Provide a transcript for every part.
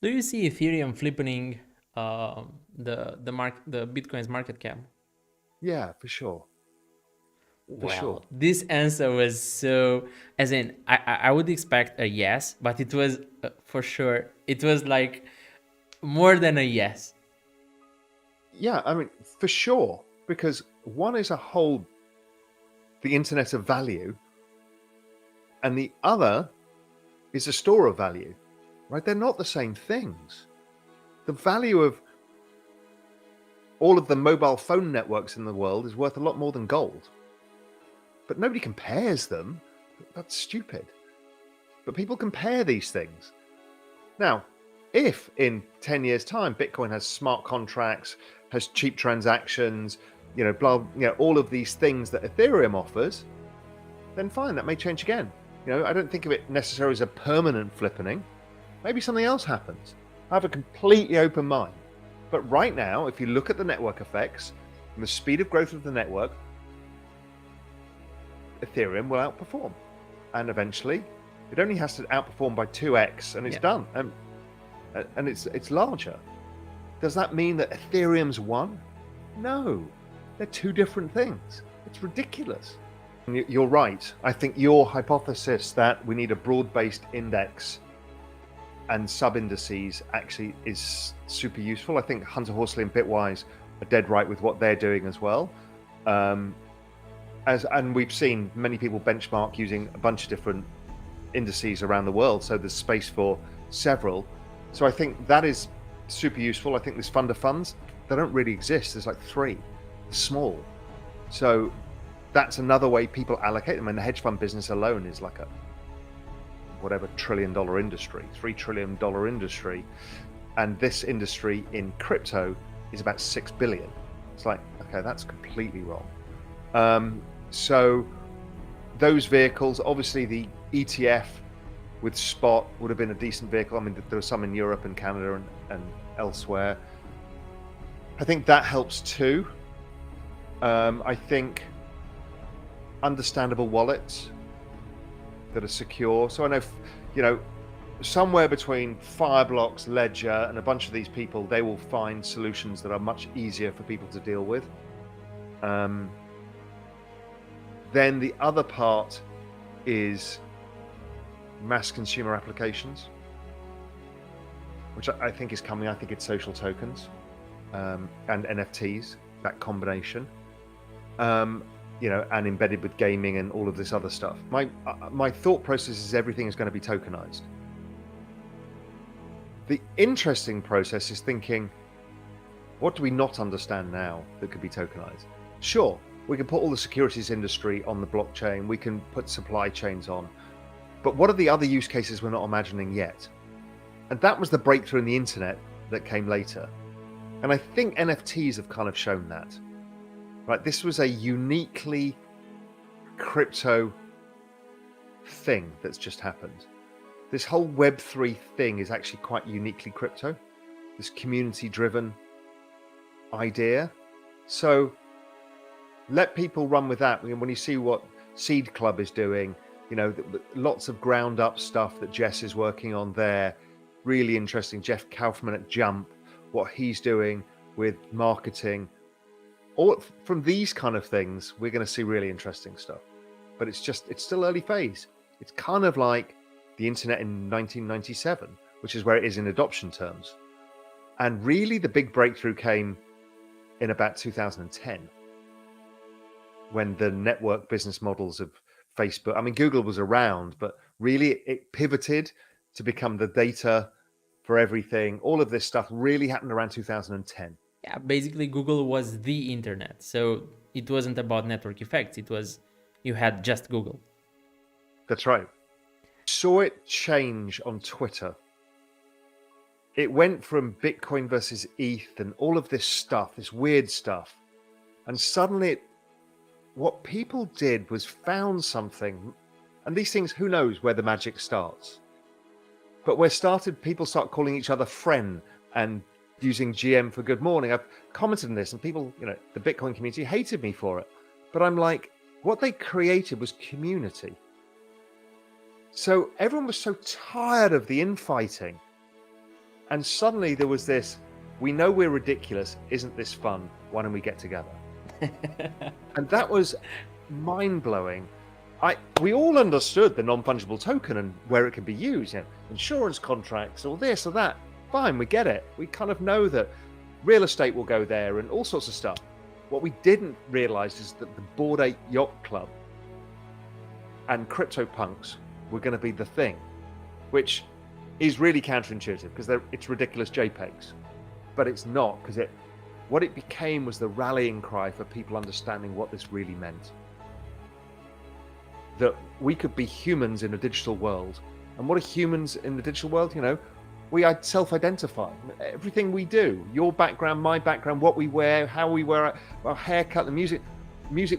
Do you see Ethereum flipping the Bitcoin's market cap? Yeah, for sure. For sure. Well, this answer was so, as in, I would expect a yes, but it was for sure, it was like more than a yes. Yeah, I mean, for sure. Because one is the internet of value, and the other is a store of value, right? They're not the same things. The value of all of the mobile phone networks in the world is worth a lot more than gold. But nobody compares them. That's stupid. But people compare these things. Now, if in 10 years' time Bitcoin has smart contracts, has cheap transactions, all of these things that Ethereum offers, then fine, that may change again. I don't think of it necessarily as a permanent flippening. Maybe something else happens. I have a completely open mind. But right now, if you look at the network effects and the speed of growth of the network, Ethereum will outperform. And eventually, it only has to outperform by 2x and it's done. And it's larger. Does that mean that Ethereum's won? No. They're two different things. It's ridiculous. And you're right. I think your hypothesis that we need a broad-based index and sub-indices actually is super useful. I think Hunter Horsley and Bitwise are dead right with what they're doing as well. And we've seen many people benchmark using a bunch of different indices around the world, so there's space for several. So I think that is super useful. I think this fund of funds, they don't really exist. There's like 3, small. So that's another way people allocate them. And the hedge fund business alone is like a whatever $1 trillion industry, $3 trillion industry. And this industry in crypto is about 6 billion. It's like, okay, that's completely wrong. So those vehicles, obviously the ETF with spot would have been a decent vehicle. I mean, there were some in Europe and Canada and elsewhere. I think that helps too. I think understandable wallets that are secure. So I know, somewhere between Fireblocks, Ledger, and a bunch of these people, they will find solutions that are much easier for people to deal with. Then the other part is mass consumer applications, which I think is coming. I think it's social tokens and NFTs, that combination, and embedded with gaming and all of this other stuff. My thought process is everything is going to be tokenized. The interesting process is thinking, what do we not understand now that could be tokenized? Sure, we can put all the securities industry on the blockchain. We can put supply chains on. But what are the other use cases we're not imagining yet? And that was the breakthrough in the internet that came later. And I think NFTs have kind of shown that. Right? This was a uniquely crypto thing that's just happened. This whole Web3 thing is actually quite uniquely crypto. This community-driven idea. So let people run with that. When you see what Seed Club is doing, lots of ground up stuff that Jess is working on there. Really interesting. Jeff Kaufman at Jump, what he's doing with marketing. All from these kind of things, we're going to see really interesting stuff. But it's still early phase. It's kind of like the internet in 1997, which is where it is in adoption terms. And really the big breakthrough came in about 2010. When the network business models of Facebook, I mean, Google was around, but really it pivoted to become the data for everything. All of this stuff really happened around 2010. Yeah, basically Google was the internet. So it wasn't about network effects. It was, you had just Google. That's right. Saw it change on Twitter. It went from Bitcoin versus ETH and all of this stuff, this weird stuff. And suddenly what people did was found something, and these things, who knows where the magic starts, but people start calling each other friend and using GM for good morning. I've commented on this and people, the Bitcoin community hated me for it, but I'm like, what they created was community. So everyone was so tired of the infighting And suddenly there was this, we know we're ridiculous, isn't this fun? Why don't we get together? And that was mind-blowing. We all understood the non-fungible token and where it can be used, insurance contracts or this or that. Fine, we get it. We kind of know that real estate will go there and all sorts of stuff. What we didn't realize is that the Bored Ape Yacht Club and CryptoPunks were going to be the thing, which is really counterintuitive because it's ridiculous JPEGs, but it's not, because what it became was the rallying cry for people understanding what this really meant. That we could be humans in a digital world. And what are humans in the digital world? We self-identify. Everything we do, your background, my background, what we wear, how we wear our haircut, the music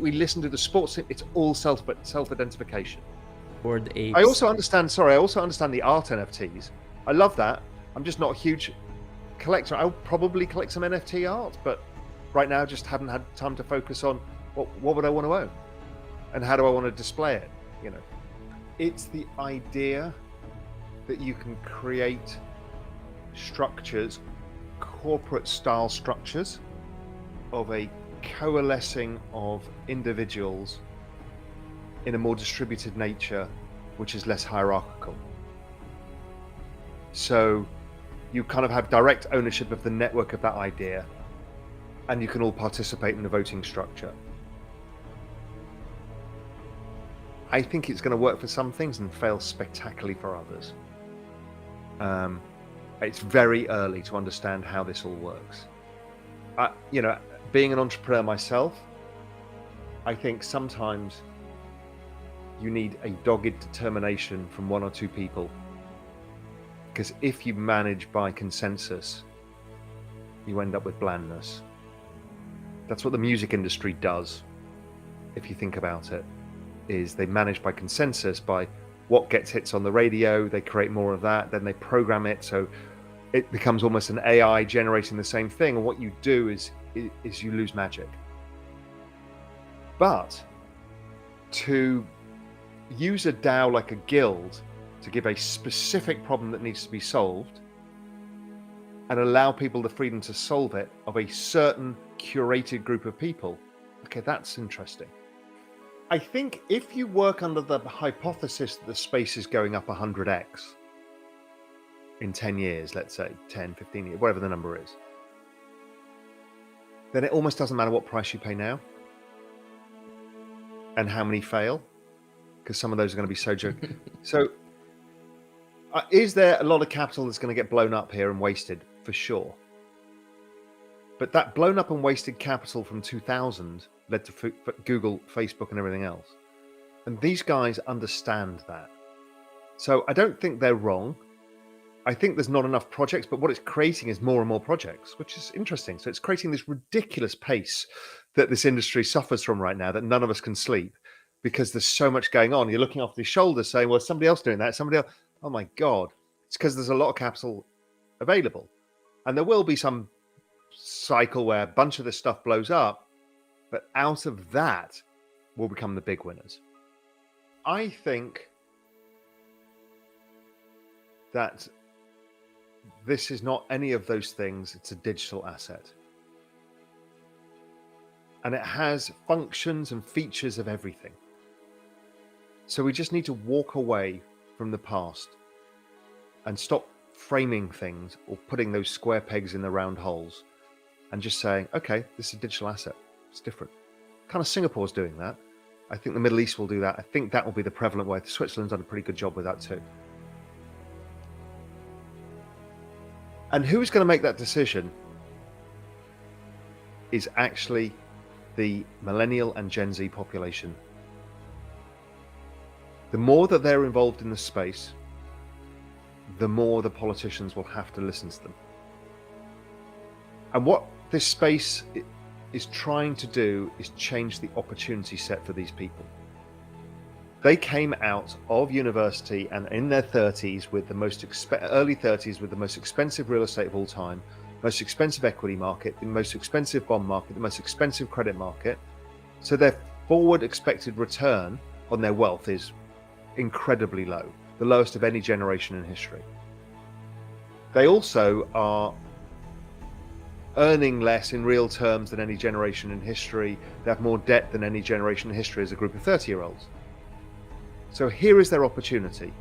we listen to, the sports, it's all self-identification. Bored apes. I also understand the art NFTs. I love that. I'm just not a huge collector. I'll probably collect some NFT art, but right now just haven't had time to focus on what would I want to own and how do I want to display it. It's the idea that you can create structures, corporate style structures of a coalescing of individuals in a more distributed nature, which is less hierarchical. So you kind of have direct ownership of the network of that idea, and you can all participate in the voting structure. I think it's going to work for some things and fail spectacularly for others. It's very early to understand how this all works. Being an entrepreneur myself, I think sometimes you need a dogged determination from one or two people, because if you manage by consensus, you end up with blandness. That's what the music industry does, if you think about it, is they manage by consensus, by what gets hits on the radio, they create more of that, then they program it so it becomes almost an AI generating the same thing, and what you do is you lose magic. But to use a DAO like a guild to give a specific problem that needs to be solved and allow people the freedom to solve it of a certain curated group of people, okay, that's interesting. I think if you work under the hypothesis that the space is going up 100x in 10 years, let's say 10, 15 years, whatever the number is, then it almost doesn't matter what price you pay now and how many fail, because some of those are going to be so joking. So is there a lot of capital that's going to get blown up here and wasted? For sure. But that blown up and wasted capital from 2000 led to Google, Facebook, and everything else. And these guys understand that. So I don't think they're wrong. I think there's not enough projects, but what it's creating is more and more projects, which is interesting. So it's creating this ridiculous pace that this industry suffers from right now, that none of us can sleep because there's so much going on. You're looking off your shoulder saying, well, somebody else doing that, somebody else. Oh my God. It's because there's a lot of capital available. And there will be some cycle where a bunch of this stuff blows up, but out of that will become the big winners. I think that this is not any of those things. It's a digital asset. And it has functions and features of everything. So we just need to walk away from the past and stop framing things or putting those square pegs in the round holes and just saying, okay, this is a digital asset. It's different. Kind of Singapore's doing that. I think the Middle East will do that. I think that will be the prevalent way. Switzerland's done a pretty good job with that too. And who's going to make that decision is actually the millennial and Gen Z population. The more that they're involved in the space, the more the politicians will have to listen to them. And what this space is trying to do is change the opportunity set for these people. They came out of university and in their 30s with the most early 30s with the most expensive real estate of all time, most expensive equity market, the most expensive bond market, the most expensive credit market. So their forward expected return on their wealth is incredibly low, the lowest of any generation in history. They also are earning less in real terms than any generation in history. They have more debt than any generation in history as a group of 30-year-olds. So here is their opportunity.